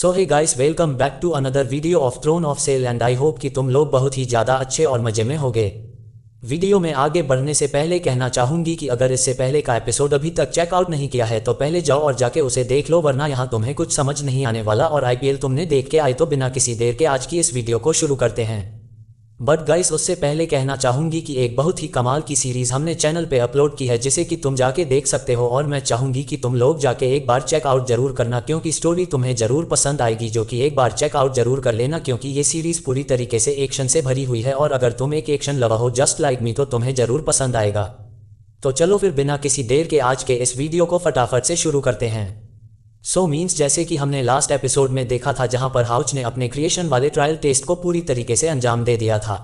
So hey guys, welcome back to another video of throne of sale and I hope कि तुम लोग बहुत ही ज़्यादा अच्छे और मज़े में होगे। वीडियो में आगे बढ़ने से पहले कहना चाहूँगी कि अगर इससे पहले का एपिसोड अभी तक चेकआउट नहीं किया है तो पहले जाओ और जाके उसे देख लो, वरना यहाँ तुम्हें कुछ समझ नहीं आने वाला। और आईपीएल तुमने देख के आए तो बिना किसी देर के आज की इस वीडियो को शुरू करते हैं। बट गाइस, उससे पहले कहना चाहूँगी कि एक बहुत ही कमाल की सीरीज़ हमने चैनल पे अपलोड की है जिसे कि तुम जाके देख सकते हो, और मैं चाहूँगी कि तुम लोग जाके एक बार चेकआउट जरूर करना क्योंकि स्टोरी तुम्हें ज़रूर पसंद आएगी। जो कि एक बार चेकआउट जरूर कर लेना क्योंकि ये सीरीज़ पूरी तरीके से एक्शन से भरी हुई है, और अगर तुम एक एक्शन लवर हो जस्ट लाइक मी तो तुम्हें ज़रूर पसंद आएगा। तो चलो फिर बिना किसी देर के आज के इस वीडियो को फटाफट से शुरू करते हैं। सो मीन्स जैसे कि हमने लास्ट एपिसोड में देखा था जहाँ पर हाउच ने अपने क्रिएशन वाले ट्रायल टेस्ट को पूरी तरीके से अंजाम दे दिया था,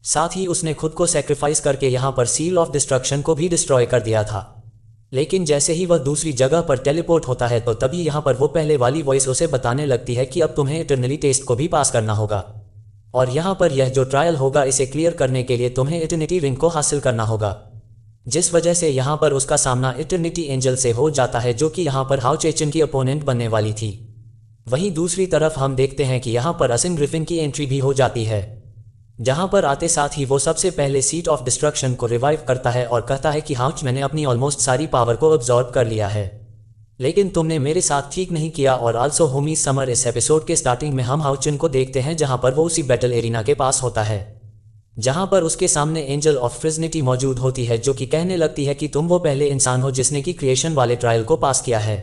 साथ ही उसने खुद को सेक्रीफाइस करके यहाँ पर सील ऑफ डिस्ट्रक्शन को भी डिस्ट्रॉय कर दिया था। लेकिन जैसे ही वह दूसरी जगह पर टेलीपोर्ट होता है तो तभी यहाँ पर वो पहले वाली वॉइस उसे बताने लगती है कि अब तुम्हें इटर्नली टेस्ट को भी पास करना होगा, और यहाँ पर यह जो ट्रायल होगा इसे क्लियर करने के लिए तुम्हें इटर्निटी रिंग को हासिल करना होगा, जिस वजह से यहाँ पर उसका सामना इटर्निटी एंजल से हो जाता है जो कि यहाँ पर हाउ चेचन की अपोनेंट बनने वाली थी। वहीं दूसरी तरफ हम देखते हैं कि यहाँ पर असिन ग्रिफिन की एंट्री भी हो जाती है, जहां पर आते साथ ही वो सबसे पहले सीट ऑफ डिस्ट्रक्शन को रिवाइव करता है और कहता है कि हाउच, मैंने अपनी ऑलमोस्ट सारी पावर को अब्जॉर्ब कर लिया है, लेकिन तुमने मेरे साथ ठीक नहीं किया। और आल्सो होमी समर, इस एपिसोड के स्टार्टिंग में हम हाउचन को देखते हैं जहां पर वो उसी बैटल एरिना के पास होता है जहां पर उसके सामने एंजल ऑफ फ्रिजनिटी मौजूद होती है जो कि कहने लगती है कि तुम वो पहले इंसान हो जिसने की क्रिएशन वाले ट्रायल को पास किया है,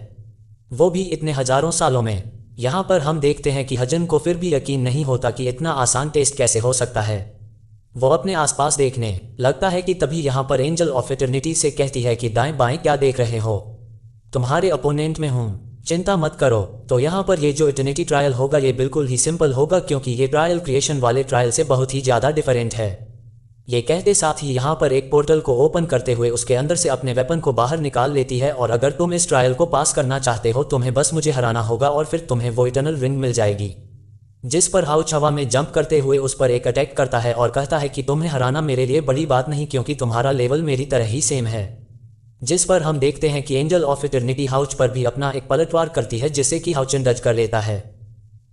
वो भी इतने हजारों सालों में। यहाँ पर हम देखते हैं कि हजन को फिर भी यकीन नहीं होता कि इतना आसान टेस्ट कैसे हो सकता है। वो अपने आसपास देखने लगता है कि तभी यहाँ पर एंजल ऑफ इटर्निटी से कहती है कि दाएं बाएं क्या देख रहे हो, तुम्हारे अपोनेंट में हूँ, चिंता मत करो। तो यहाँ पर ये जो इटर्निटी ट्रायल होगा ये बिल्कुल ही सिंपल होगा क्योंकि ये ट्रायल क्रिएशन वाले ट्रायल से बहुत ही ज़्यादा डिफरेंट है। ये कहते साथ ही यहाँ पर एक पोर्टल को ओपन करते हुए उसके अंदर से अपने वेपन को बाहर निकाल लेती है, और अगर तुम इस ट्रायल को पास करना चाहते हो तुम्हें बस मुझे हराना होगा और फिर तुम्हें वो इटर्नल रिंग मिल जाएगी। जिस पर हाउच हवा में जंप करते हुए उस पर एक अटैक करता है और कहता है कि तुम्हें हराना मेरे लिए बड़ी बात नहीं क्योंकि तुम्हारा लेवल मेरी तरह ही सेम है। जिस पर हम देखते हैं कि एंजल ऑफ इटर्निटी हाउच पर भी अपना एक पलटवार करती है जिससे कि हाउचन डच कर लेता है।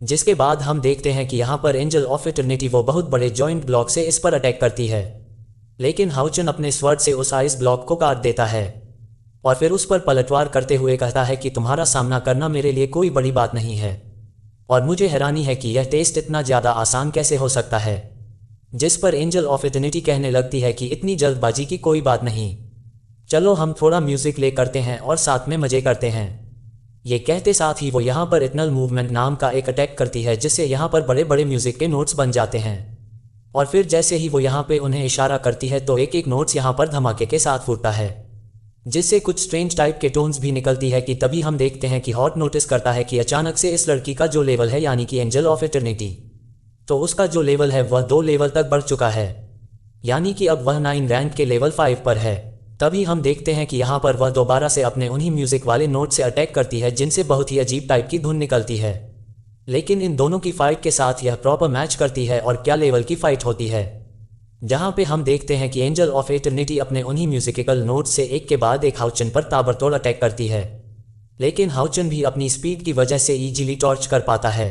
जिसके बाद हम देखते हैं कि यहाँ पर एंजल ऑफ इटर्निटी वो बहुत बड़े जॉइंट ब्लॉक से इस पर अटैक करती है, लेकिन हाउचन अपने स्वर्ड से उस आइस ब्लॉक को काट देता है और फिर उस पर पलटवार करते हुए कहता है कि तुम्हारा सामना करना मेरे लिए कोई बड़ी बात नहीं है, और मुझे हैरानी है कि यह टेस्ट इतना ज़्यादा आसान कैसे हो सकता है। जिस पर एंजल ऑफ इटर्निटी कहने लगती है कि इतनी जल्दबाजी की कोई बात नहीं, चलो हम थोड़ा म्यूजिक ले करते हैं और साथ में मजे करते हैं। ये कहते साथ ही वो यहाँ पर इटर्नल मूवमेंट नाम का एक अटैक करती है जिससे यहाँ पर बड़े बड़े म्यूजिक के नोट्स बन जाते हैं, और फिर जैसे ही वो यहाँ पे उन्हें इशारा करती है तो एक एक नोट्स यहाँ पर धमाके के साथ फूटता है जिससे कुछ स्ट्रेंज टाइप के टोन्स भी निकलती है कि तभी हम देखते हैं कि हॉट नोटिस करता है कि अचानक से इस लड़की का जो लेवल है यानी कि एंजल ऑफ इटर्निटी, तो उसका जो लेवल है वह 2 लेवल तक बढ़ चुका है, यानी कि अब वह 9 रैंक के लेवल 5 पर है। तभी हम देखते हैं कि यहाँ पर वह दोबारा से अपने उन्हीं म्यूजिक वाले नोट से अटैक करती है जिनसे बहुत ही अजीब टाइप की धुन निकलती है, लेकिन इन दोनों की फाइट के साथ यह प्रॉपर मैच करती है। और क्या लेवल की फाइट होती है, जहां पे हम देखते हैं कि एंजल ऑफ इटर्निटी अपने उन्हीं म्यूजिकल नोट से एक के बाद एक हाउचन पर ताबड़तोड़ अटैक करती है, लेकिन हाउचन भी अपनी स्पीड की वजह से इजीली टॉर्च कर पाता है।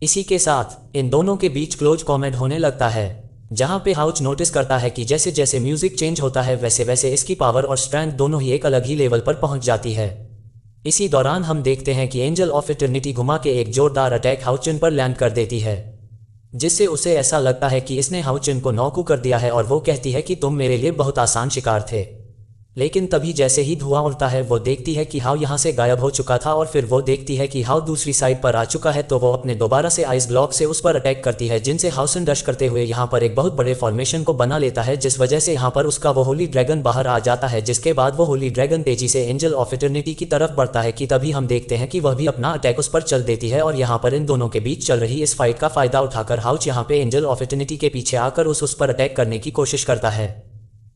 इसी के साथ इन दोनों के बीच क्लोज कॉमेंट होने लगता है, जहां पे हाउच नोटिस करता है कि जैसे जैसे म्यूजिक चेंज होता है वैसे वैसे इसकी पावर और स्ट्रेंथ दोनों ही एक अलग ही लेवल पर पहुंच जाती है। इसी दौरान हम देखते हैं कि एंजल ऑफ इटर्निटी घुमा के एक जोरदार अटैक हाउचन पर लैंड कर देती है, जिससे उसे ऐसा लगता है कि इसने हाउचन को नॉकआउट कर दिया है, और वो कहती है कि तुम मेरे लिए बहुत आसान शिकार थे। लेकिन तभी जैसे ही धुआं उड़ता है वो देखती है कि हाउ यहाँ से गायब हो चुका था, और फिर वो देखती है कि हाउ दूसरी साइड पर आ चुका है, तो वो अपने दोबारा से आइस ब्लॉक से उस पर अटैक करती है जिनसे हाउसन डश करते हुए यहाँ पर एक बहुत बड़े फॉर्मेशन को बना लेता है, जिस वजह से यहाँ पर उसका वो होली ड्रैगन बाहर आ जाता है। जिसके बाद वो होली ड्रैगन तेजी से एंजल ऑफ इटर्निटी की तरफ बढ़ता है कि तभी हम देखते हैं कि वह भी अपना अटैक उस पर चल देती है, और यहाँ पर इन दोनों के बीच चल रही इस फाइट का फायदा उठाकर हाउच यहाँ पे एंजल ऑफ इटर्निटी के पीछे आकर उस पर अटैक करने की कोशिश करता है,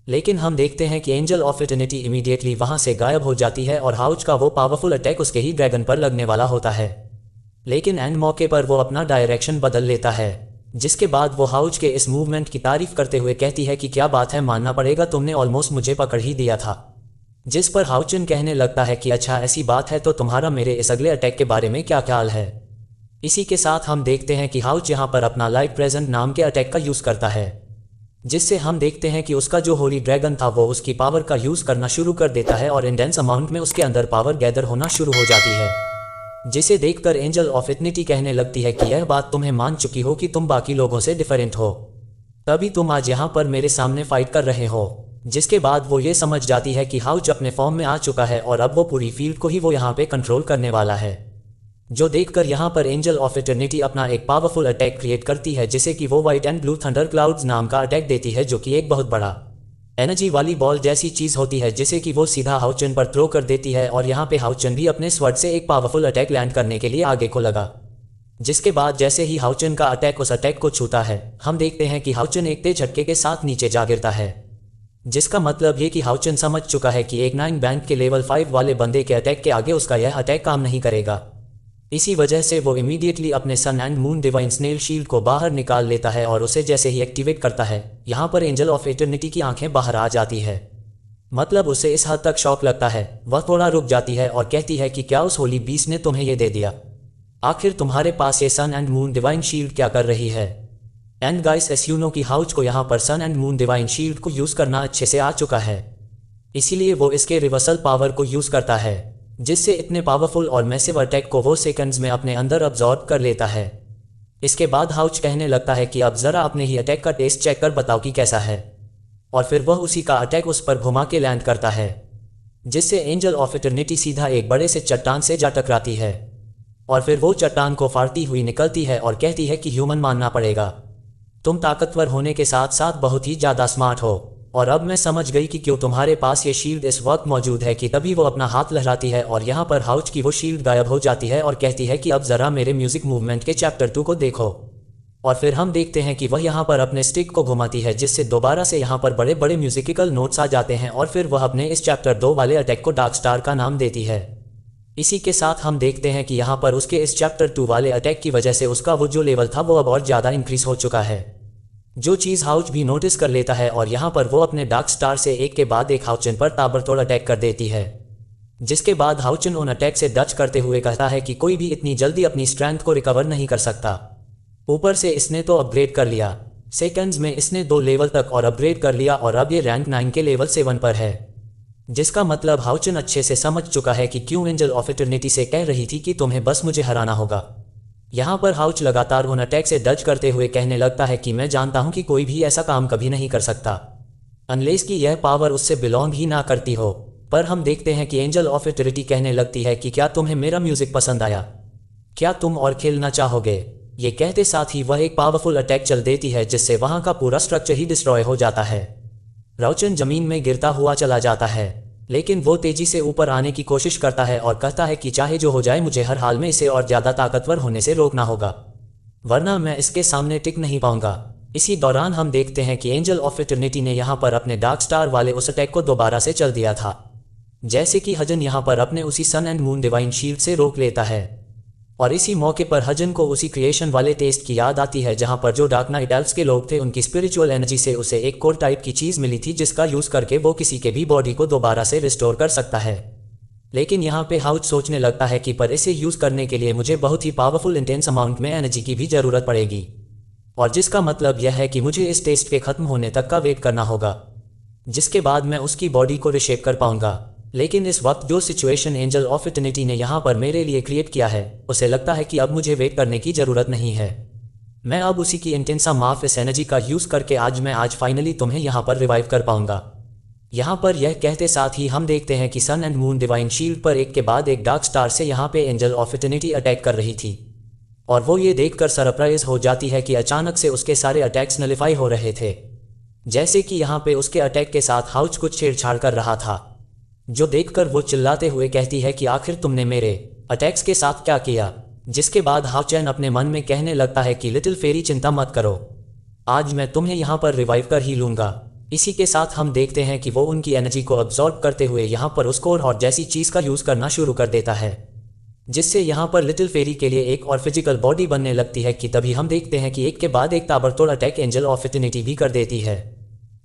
लेकिन हम देखते हैं कि एंजल ऑफ इटर्निटी इमीडिएटली वहां से गायब हो जाती है और हाउच का वो पावरफुल अटैक उसके ही ड्रैगन पर लगने वाला होता है, लेकिन एंड मौके पर वो अपना डायरेक्शन बदल लेता है। जिसके बाद वो हाउच के इस मूवमेंट की तारीफ करते हुए कहती है कि क्या बात है, मानना पड़ेगा तुमने ऑलमोस्ट मुझे पकड़ ही दिया था। जिस पर हाउचन कहने लगता है कि अच्छा ऐसी बात है तो तुम्हारा मेरे इस अगले अटैक के बारे में क्या ख्याल है। इसी के साथ हम देखते हैं कि हाउच यहाँ पर अपना लाइट प्रेजेंट नाम के अटैक का यूज़ करता है, जिससे हम देखते हैं कि उसका जो होली ड्रैगन था वो उसकी पावर का यूज़ करना शुरू कर देता है और इंडेंस अमाउंट में उसके अंदर पावर गैदर होना शुरू हो जाती है, जिसे देखकर एंजल ऑफ इटर्निटी कहने लगती है कि यह बात तुम्हें मान चुकी हो कि तुम बाकी लोगों से डिफरेंट हो, तभी तुम आज यहाँ पर मेरे सामने फाइट कर रहे हो। जिसके बाद वो ये समझ जाती है कि हाउच अपने फॉर्म में आ चुका है और अब वो पूरी फील्ड को ही वो यहाँ पे कंट्रोल करने वाला है, जो देखकर यहाँ पर एंजल ऑफ इटर्निटी अपना एक पावरफुल अटैक क्रिएट करती है, जिसे कि वो white and blue thunder clouds नाम का अटैक देती है, जो कि एक बहुत बड़ा एनर्जी वाली बॉल जैसी चीज होती है, जिसे कि वो सीधा हाउचन पर थ्रो कर देती है और यहाँ पे हाउचन भी अपने स्वर्ड से एक पावरफुल अटैक लैंड करने के लिए आगे को लगा। जिसके बाद जैसे ही हाउचन का अटैक उस अटैक को छूता है, हम देखते हैं कि हाउचन एक तेज झटके के साथ नीचे जा गिरता है, जिसका मतलब ये कि हाउचन समझ चुका है कि एक 9 बैंक के लेवल 5 वाले बंदे के अटैक के आगे उसका यह अटैक काम नहीं करेगा। इसी वजह से वो इमीडिएटली अपने sun and moon divine snail shield को बाहर निकाल लेता है और उसे जैसे ही एक्टिवेट करता है, यहाँ पर एंजल ऑफ इटर्निटी की आंखें बाहर आ जाती है। मतलब उसे इस हद तक शॉक लगता है, वह थोड़ा रुक जाती है और कहती है कि क्या उस होली बीस्ट ने तुम्हें ये दे दिया? आखिर तुम्हारे पास ये सन एंड मून डिवाइन शील्ड क्या कर रही है? And guys, S you know कि हाउच को यहाँ पर सन एंड मून डिवाइन शील्ड को यूज़ करना अच्छे से आ चुका है, इसीलिए वो इसके रिवर्सल पावर को यूज़ करता है, जिससे इतने पावरफुल और मैसिव अटैक को वो सेकंड्स में अपने अंदर अब्जॉर्ब कर लेता है। इसके बाद हाउच कहने लगता है कि अब ज़रा अपने ही अटैक का टेस्ट चेक कर बताओ कि कैसा है, और फिर वह उसी का अटैक उस पर घुमा के लैंड करता है, जिससे एंजल ऑफ इटर्निटी सीधा एक बड़े से चट्टान से जा टकराती है और फिर वो चट्टान को फाड़ती हुई निकलती है और कहती है कि ह्यूमन मानना पड़ेगा, तुम ताकतवर होने के साथ साथ बहुत ही ज़्यादा स्मार्ट हो, और अब मैं समझ गई कि क्यों तुम्हारे पास ये शील्ड इस वक्त मौजूद है। कि तभी वो अपना हाथ लहराती है और यहाँ पर हाउच की वो शील्ड गायब हो जाती है और कहती है कि अब ज़रा मेरे म्यूजिक मूवमेंट के चैप्टर 2 को देखो। और फिर हम देखते हैं कि वह यहाँ पर अपने स्टिक को घुमाती है, जिससे दोबारा से यहाँ पर बड़े बड़े म्यूजिकल नोट्स आ जाते हैं और फिर वह अपने इस चैप्टर 2 वाले अटैक को डार्क स्टार का नाम देती है। इसी के साथ हम देखते हैं कि यहाँ पर उसके इस चैप्टर 2 वाले अटैक की वजह से उसका वो जो लेवल था वो अब और ज़्यादा इंक्रीज हो चुका है, जो चीज़ हाउच भी नोटिस कर लेता है और यहाँ पर वो अपने डार्क स्टार से एक के बाद एक हाउचन पर ताबड़तोड़ अटैक कर देती है। जिसके बाद हाउचन उन अटैक से डच करते हुए कहता है कि कोई भी इतनी जल्दी अपनी स्ट्रेंथ को रिकवर नहीं कर सकता, ऊपर से इसने तो अपग्रेड कर लिया, सेकंड्स में इसने 2 लेवल तक और अपग्रेड कर लिया और अब ये रैंक 9 के लेवल 7 पर है। जिसका मतलब हाउचन अच्छे से समझ चुका है कि क्यों एंजल ऑफ इटर्निटी से कह रही थी कि तुम्हें बस मुझे हराना होगा। यहाँ पर हाउच लगातार उन अटैक से डज करते हुए कहने लगता है कि मैं जानता हूँ कि कोई भी ऐसा काम कभी नहीं कर सकता अनलेस कि यह पावर उससे बिलोंग ही ना करती हो। पर हम देखते हैं कि एंजल ऑफ इटर्निटी कहने लगती है कि क्या तुम्हें मेरा म्यूजिक पसंद आया, क्या तुम और खेलना चाहोगे? ये कहते साथ ही वह एक पावरफुल अटैक चल देती है, जिससे वहाँ का पूरा स्ट्रक्चर ही डिस्ट्रॉय हो जाता है। हाउचन जमीन में गिरता हुआ चला जाता है, लेकिन वो तेजी से ऊपर आने की कोशिश करता है और कहता है कि चाहे जो हो जाए मुझे हर हाल में इसे और ज़्यादा ताकतवर होने से रोकना होगा, वरना मैं इसके सामने टिक नहीं पाऊंगा। इसी दौरान हम देखते हैं कि एंजल ऑफ इटर्निटी ने यहाँ पर अपने डार्क स्टार वाले उस अटैक को दोबारा से चल दिया था, जैसे कि हजन यहाँ पर अपने उसी सन एंड मून डिवाइन शील्ड से रोक लेता है। और इसी मौके पर हजन को उसी क्रिएशन वाले टेस्ट की याद आती है, जहाँ पर जो डार्क नाइट एल्व्स के लोग थे उनकी स्पिरिचुअल एनर्जी से उसे एक कोर टाइप की चीज़ मिली थी, जिसका यूज़ करके वो किसी के भी बॉडी को दोबारा से रिस्टोर कर सकता है। लेकिन यहाँ पे हाउच सोचने लगता है कि पर इसे यूज़ करने के लिए मुझे बहुत ही पावरफुल इंटेंस अमाउंट में एनर्जी की भी ज़रूरत पड़ेगी, और जिसका मतलब यह है कि मुझे इस टेस्ट के ख़त्म होने तक का वेट करना होगा, जिसके बाद मैं उसकी बॉडी को रिशेप कर पाऊंगा। लेकिन इस वक्त जो सिचुएशन एंजल ऑफ इटर्निटी ने यहाँ पर मेरे लिए क्रिएट किया है, उसे लगता है कि अब मुझे वेट करने की ज़रूरत नहीं है, मैं अब उसी की इंटेंसा माफ इस एनर्जी का यूज़ करके आज फाइनली तुम्हें यहाँ पर रिवाइव कर पाऊंगा। यहाँ पर यह कहते साथ ही हम देखते हैं कि सन एंड मून डिवाइन शील्ड पर एक के बाद एक डार्क स्टार से यहाँ पे एंजल ऑफ इटर्निटी अटैक कर रही थी, और वो ये देखकर सरप्राइज हो जाती है कि अचानक से उसके सारे अटैक्स नलिफाई हो रहे थे, जैसे कि यहाँ पे उसके अटैक के साथ हाउच कुछ छेड़छाड़ कर रहा था, जो देखकर वो चिल्लाते हुए कहती है कि आखिर तुमने मेरे अटैक्स के साथ क्या किया। जिसके बाद हाउचन अपने मन में कहने लगता है कि लिटिल फेरी चिंता मत करो, आज मैं तुम्हें यहाँ पर रिवाइव कर ही लूँगा। इसी के साथ हम देखते हैं कि वो उनकी एनर्जी को अब्जॉर्ब करते हुए यहाँ पर उस कोर हॉट जैसी चीज़ का यूज़ करना शुरू कर देता है, जिससे यहाँ पर लिटिल फेरी के लिए एक और फिजिकल बॉडी बनने लगती है। कि तभी हम देखते हैं कि एक के बाद एक ताबड़तोड़ अटैक एंजल ऑफ इटर्निटी भी कर देती है,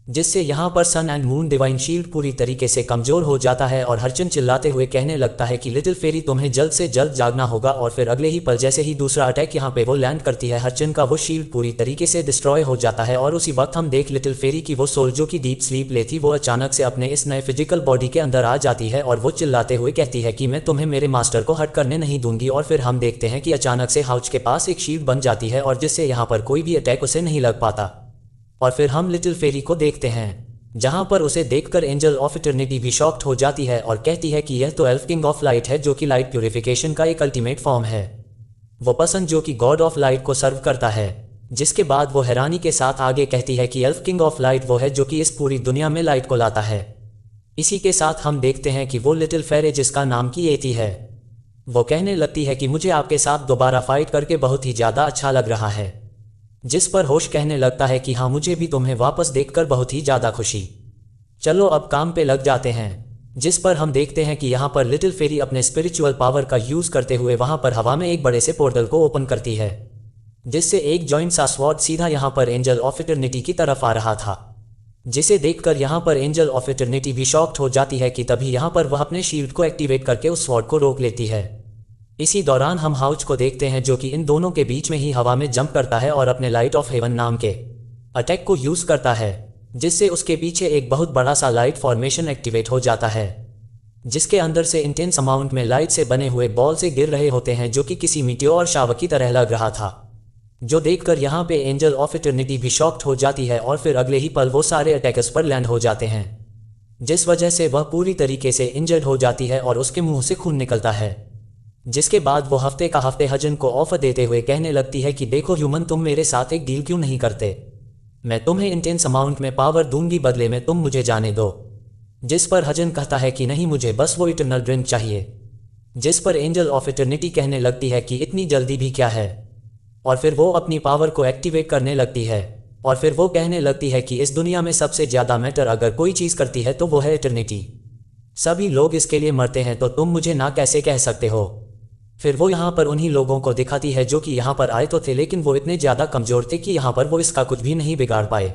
जिससे यहाँ पर सन एंड मून डिवाइन शील्ड पूरी तरीके से कमजोर हो जाता है और हर्चन चिल्लाते हुए कहने लगता है कि लिटिल फेरी तुम्हें जल्द से जल्द जागना होगा। और फिर अगले ही पल जैसे ही दूसरा अटैक यहाँ पे वो लैंड करती है, हर्चन का वो शील्ड पूरी तरीके से डिस्ट्रॉय हो जाता है। और उसी वक्त हम देख लिटिल फेरी की वो सोल जो कि डीप स्लीप लेती, वो अचानक से अपने इस नए फिजिकल बॉडी के अंदर आ जाती है और वो चिल्लाते हुए कहती है कि मैं तुम्हें मेरे मास्टर को हट करने नहीं दूंगी। और फिर हम देखते हैं कि अचानक से हाउच के पास एक शील्ड बन जाती है और जिससे यहाँ पर कोई भी अटैक उसे नहीं लग पाता। और फिर हम लिटिल फेरी को देखते हैं जहां पर उसे देखकर एंजल ऑफ इटर्निटी भी शॉक्ड हो जाती है और कहती है कि यह तो एल्फ किंग ऑफ लाइट है, जो कि लाइट प्यूरिफिकेशन का एक अल्टीमेट फॉर्म है। वो पर्सन जो कि गॉड ऑफ लाइट को सर्व करता है। जिसके बाद वो हैरानी के साथ आगे कहती है कि एल्फ किंग ऑफ लाइट वो है जो कि इस पूरी दुनिया में लाइट को लाता है। इसी के साथ हम देखते हैं कि वो लिटिल फेरी जिसका नाम की येती है, वो कहने लगती है कि मुझे आपके साथ दोबारा फाइट करके बहुत ही ज़्यादा अच्छा लग रहा है। जिस पर होश कहने लगता है कि हाँ, मुझे भी तुम्हें वापस देखकर बहुत ही ज़्यादा खुशी, चलो अब काम पे लग जाते हैं। जिस पर हम देखते हैं कि यहाँ पर लिटिल फेरी अपने स्पिरिचुअल पावर का यूज़ करते हुए वहाँ पर हवा में एक बड़े से पोर्टल को ओपन करती है, जिससे एक जॉइंट सा स्वॉर्ड सीधा यहाँ पर एंजल ऑफ इटर्निटी की तरफ आ रहा था। जिसे देखकर यहाँ पर एंजल ऑफ इटर्निटी भी शॉक्ड हो जाती है कि तभी यहाँ पर वह अपने शील्ड को एक्टिवेट करके उस स्वॉर्ड को रोक लेती है। इसी दौरान हम हाउच को देखते हैं जो कि इन दोनों के बीच में ही हवा में जंप करता है और अपने लाइट ऑफ हेवन नाम के अटैक को यूज करता है, जिससे उसके पीछे एक बहुत बड़ा सा लाइट फॉर्मेशन एक्टिवेट हो जाता है, जिसके अंदर से इंटेंस अमाउंट में लाइट से बने हुए बॉल से गिर रहे होते हैं, जो कि किसी मीटियोर शावर की तरह लग रहा था। जो देखकर यहाँ पे एंजल ऑफ इटर्निटी भी शॉक्ड हो जाती है और फिर अगले ही पल वो सारे अटैकर्स पर लैंड हो जाते हैं, जिस वजह से वह पूरी तरीके से इंजर्ड हो जाती है और उसके मुंह से खून निकलता है। जिसके बाद वो हफ्ते का हफ्ते हजन को ऑफर देते हुए कहने लगती है कि देखो ह्यूमन, तुम मेरे साथ एक डील क्यों नहीं करते, मैं तुम्हें इंटेंस अमाउंट में पावर दूंगी, बदले में तुम मुझे जाने दो। जिस पर हजन कहता है कि नहीं, मुझे बस वो इटर्नल ड्रिंक चाहिए। जिस पर एंजल ऑफ इटर्निटी कहने लगती है कि इतनी जल्दी भी क्या है, और फिर वो अपनी पावर को एक्टिवेट करने लगती है। और फिर वो कहने लगती है कि इस दुनिया में सबसे ज़्यादा मैटर अगर कोई चीज़ करती है तो वो है इटर्निटी। सभी लोग इसके लिए मरते हैं, तो तुम मुझे ना कैसे कह सकते हो। फिर वो यहाँ पर उन्हीं लोगों को दिखाती है जो कि यहाँ पर आए तो थे, लेकिन वो इतने ज़्यादा कमज़ोर थे कि यहाँ पर वो इसका कुछ भी नहीं बिगाड़ पाए।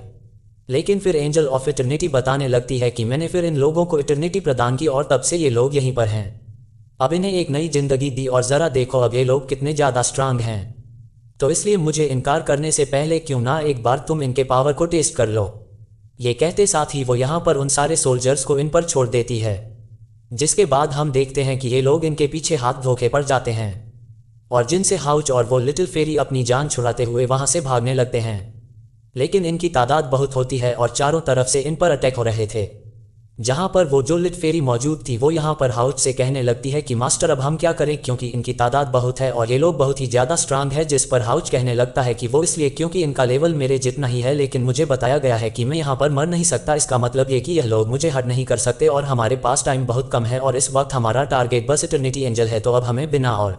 लेकिन फिर एंजल ऑफ इटर्निटी बताने लगती है कि मैंने फिर इन लोगों को इटर्निटी प्रदान की और तब से ये लोग यहीं पर हैं। अब इन्हें एक नई जिंदगी दी और ज़रा देखो अब ये लोग कितने ज़्यादा स्ट्रांग हैं। तो इसलिए मुझे इनकार करने से पहले क्यों ना एक बार तुम इनके पावर को टेस्ट कर लो। ये कहते साथ ही वो यहाँ पर उन सारे सोल्जर्स को इन पर छोड़ देती है। जिसके बाद हम देखते हैं कि ये लोग इनके पीछे हाथ धोखे पड़ जाते हैं और जिनसे हाउच और वो लिटिल फेरी अपनी जान छुड़ाते हुए वहाँ से भागने लगते हैं। लेकिन इनकी तादाद बहुत होती है और चारों तरफ से इन पर अटैक हो रहे थे। जहाँ पर वो जो लिट फेरी मौजूद थी वो यहाँ पर हाउच से कहने लगती है कि मास्टर अब हम क्या करें, क्योंकि इनकी तादाद बहुत है और ये लोग बहुत ही ज़्यादा स्ट्रांग है। जिस पर हाउच कहने लगता है कि वो इसलिए क्योंकि इनका लेवल मेरे जितना ही है, लेकिन मुझे बताया गया है कि मैं यहाँ पर मर नहीं सकता। इसका मतलब ये कि यह लोग मुझे हट नहीं कर सकते और हमारे पास टाइम बहुत कम है और इस वक्त हमारा टारगेट बस इटर्निटी एंजल है, तो अब हमें बिना और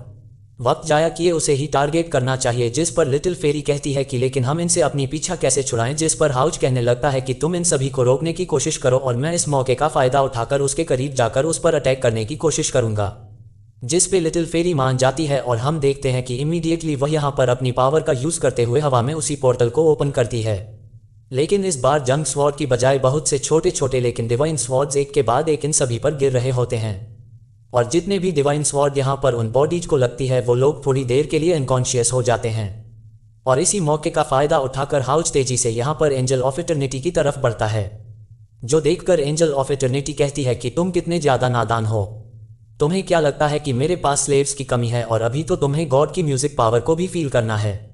वक्त जाया किए उसे ही टारगेट करना चाहिए। जिस पर लिटिल फेरी कहती है कि लेकिन हम इनसे अपनी पीछा कैसे छुड़ाएं। जिस पर हाउच कहने लगता है कि तुम इन सभी को रोकने की कोशिश करो और मैं इस मौके का फ़ायदा उठाकर उसके करीब जाकर उस पर अटैक करने की कोशिश करूंगा। जिस पे लिटिल फेरी मान जाती है और हम देखते हैं कि इमीडिएटली वह यहाँ पर अपनी पावर का यूज़ करते हुए हवा में उसी पोर्टल को ओपन करती है। लेकिन इस बार जंग स्वॉर्ड की बजाय बहुत से छोटे छोटे लेकिन डिवाइन स्वॉर्ड्स एक के बाद एक इन सभी पर गिर रहे होते हैं और जितने भी डिवाइन स्वॉर्ड यहाँ पर उन बॉडीज को लगती है वो लोग थोड़ी देर के लिए अनकॉन्शियस हो जाते हैं। और इसी मौके का फ़ायदा उठाकर हाउच तेजी से यहाँ पर एंजल ऑफ इटर्निटी की तरफ बढ़ता है। जो देखकर एंजल ऑफ इटर्निटी कहती है कि तुम कितने ज़्यादा नादान हो, तुम्हें क्या लगता है कि मेरे पास स्लेव्स की कमी है और अभी तो तुम्हें गॉड की म्यूज़िक पावर को भी फील करना है।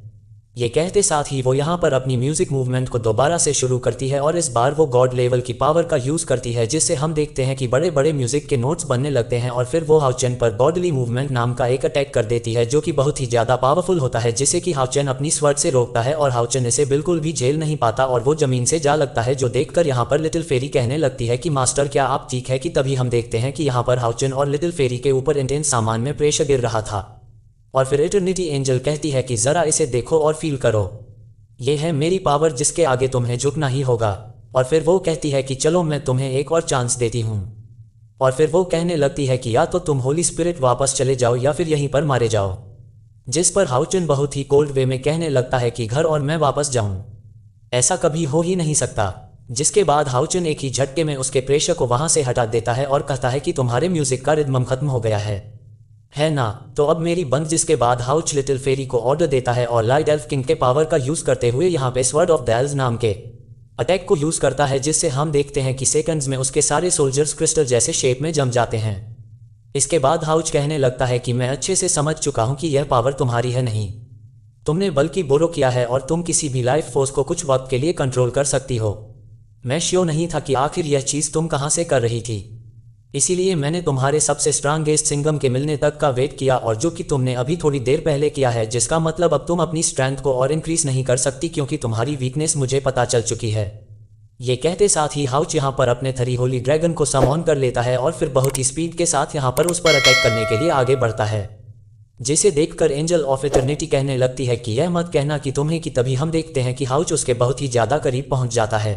ये कहते साथ ही वो यहाँ पर अपनी म्यूजिक मूवमेंट को दोबारा से शुरू करती है और इस बार वो गॉड लेवल की पावर का यूज़ करती है, जिससे हम देखते हैं कि बड़े बड़े म्यूजिक के नोट्स बनने लगते हैं और फिर वो हाउचेन पर गॉडली मूवमेंट नाम का एक अटैक कर देती है जो कि बहुत ही ज़्यादा पावरफुल होता है, जिसे कि हाउचेन अपनी स्वर्ड से रोकता है और हाउचेन इसे बिल्कुल भी झेल नहीं पाता और वो जमीन से जा लगता है। जो देखकर यहाँ पर लिटिल फेरी कहने लगती है कि मास्टर क्या आप ठीक है, कि तभी हम देखते हैं कि यहाँ पर हाउचेन और लिटिल फेरी के ऊपर इंटेंस सामान में प्रेशर गिर रहा था। और फिर इटर्निटी एंजल कहती है कि ज़रा इसे देखो और फील करो, ये है मेरी पावर जिसके आगे तुम्हें झुकना ही होगा। और फिर वो कहती है कि चलो मैं तुम्हें एक और चांस देती हूँ। और फिर वो कहने लगती है कि या तो तुम होली स्पिरिट वापस चले जाओ या फिर यहीं पर मारे जाओ। जिस पर हाउचेन बहुत ही कोल्ड वे में कहने लगता है कि घर और मैं वापस जाऊँ, ऐसा कभी हो ही नहीं सकता। जिसके बाद हाउचन एक ही झटके में उसके प्रेशर को वहां से हटा देता है और कहता है कि तुम्हारे म्यूजिक का रिदम खत्म हो गया है ना, तो अब मेरी बंद। जिसके बाद हाउच लिटिल फेरी को ऑर्डर देता है और लाइट एल्फ किंग के पावर का यूज करते हुए यहाँ पे स्वर्ड ऑफ द एल्व्स नाम के अटैक को यूज करता है, जिससे हम देखते हैं कि सेकंड्स में उसके सारे सोल्जर्स क्रिस्टल जैसे शेप में जम जाते हैं। इसके बाद हाउच कहने लगता है कि मैं अच्छे से समझ चुका हूं कि यह पावर तुम्हारी है नहीं, तुमने बल्कि बोरो किया है और तुम किसी भी लाइफ फोर्स को कुछ वक्त के लिए कंट्रोल कर सकती हो। मैं श्योर नहीं था कि आखिर यह चीज़ तुम कहाँ से कर रही थी, इसीलिए मैंने तुम्हारे सबसे स्ट्रांगेस्ट सिंगम के मिलने तक का वेट किया, और जो कि तुमने अभी थोड़ी देर पहले किया है, जिसका मतलब अब तुम अपनी स्ट्रेंथ को और इंक्रीज नहीं कर सकती क्योंकि तुम्हारी वीकनेस मुझे पता चल चुकी है। ये कहते साथ ही हाउच यहाँ पर अपने थरी होली ड्रैगन को समॉन कर लेता है और फिर बहुत ही स्पीड के साथ यहाँ पर उस पर अटैक करने के लिए आगे बढ़ता है, जिसे देखकर एंजल ऑफ इटर्निटी कहने लगती है कि यह मत कहना कि तुम्हें, कि तभी हम देखते हैं कि हाउच उसके बहुत ही ज़्यादा करीब पहुंच जाता है।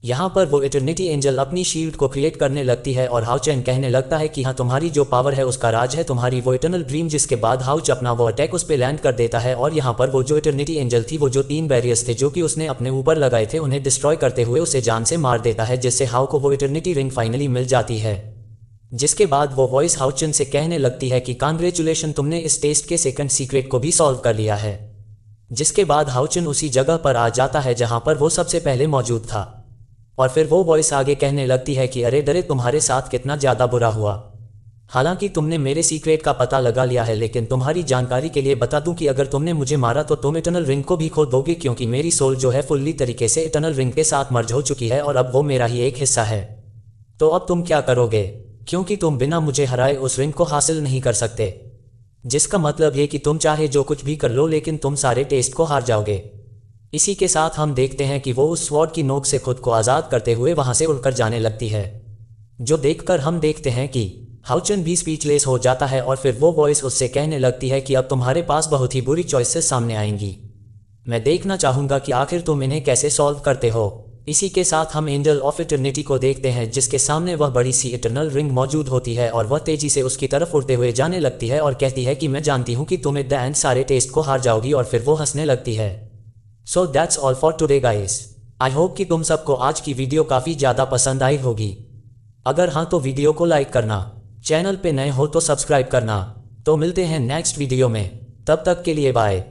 यहाँ पर वो इटर्निटी एंजल अपनी शील्ड को क्रिएट करने लगती है और हाउचन कहने लगता है कि हाँ, तुम्हारी जो पावर है उसका राज है तुम्हारी वो इटर्नल ड्रीम। जिसके बाद हाउच अपना वो अटैक उस पर लैंड कर देता है और यहाँ पर वो जो इटर्निटी एंजल थी, वो जो 3 बैरियर्स थे जो कि उसने अपने ऊपर लगाए थे, उन्हें डिस्ट्रॉय करते हुए उसे जान से मार देता है, जिससे हाउ को वो इटर्निटी रिंग फाइनली मिल जाती है। जिसके बाद वो वॉइस हाउचन से कहने लगती है कि कांग्रेचुलेशन, तुमने इस टेस्ट के सेकंड सीक्रेट को भी सॉल्व कर लिया है। जिसके बाद हाउचन उसी जगह पर आ जाता है जहाँ पर वो सबसे पहले मौजूद था, और फिर वो वॉइस आगे कहने लगती है कि अरे डरे, तुम्हारे साथ कितना ज़्यादा बुरा हुआ। हालांकि तुमने मेरे सीक्रेट का पता लगा लिया है, लेकिन तुम्हारी जानकारी के लिए बता दूं कि अगर तुमने मुझे मारा तो तुम इटर्नल रिंग को भी खो दोगे, क्योंकि मेरी सोल जो है फुल्ली तरीके से इटर्नल रिंग के साथ मर्ज हो चुकी है और अब वो मेरा ही एक हिस्सा है। तो अब तुम क्या करोगे, क्योंकि तुम बिना मुझे हराए उस रिंग को हासिल नहीं कर सकते, जिसका मतलब ये कि तुम चाहे जो कुछ भी कर लो लेकिन तुम सारे टेस्ट को हार जाओगे। इसी के साथ हम देखते हैं कि वो उस स्वॉर्ड की नोक से खुद को आज़ाद करते हुए वहां से उड़कर जाने लगती है, जो देखकर हम देखते हैं कि हाउचन भी स्पीचलेस हो जाता है और फिर वो वॉइस उससे कहने लगती है कि अब तुम्हारे पास बहुत ही बुरी चॉइसेस सामने आएंगी, मैं देखना चाहूँगा कि आखिर तुम इन्हें कैसे सॉल्व करते हो। इसी के साथ हम एंजल ऑफ इटर्निटी को देखते हैं, जिसके सामने वह बड़ी सी इटर्नल रिंग मौजूद होती है और वह तेजी से उसकी तरफ उड़ते हुए जाने लगती है और कहती है कि मैं जानती हूँ कि तुम एट द एंड सारे टेस्ट को हार जाओगी, और फिर वो हंसने लगती है। So that's all for today guys. I hope कि तुम सबको आज की वीडियो काफ़ी ज़्यादा पसंद आई होगी। अगर हाँ तो वीडियो को लाइक करना, चैनल पे नए हो तो सब्सक्राइब करना। तो मिलते हैं नेक्स्ट वीडियो में, तब तक के लिए बाय।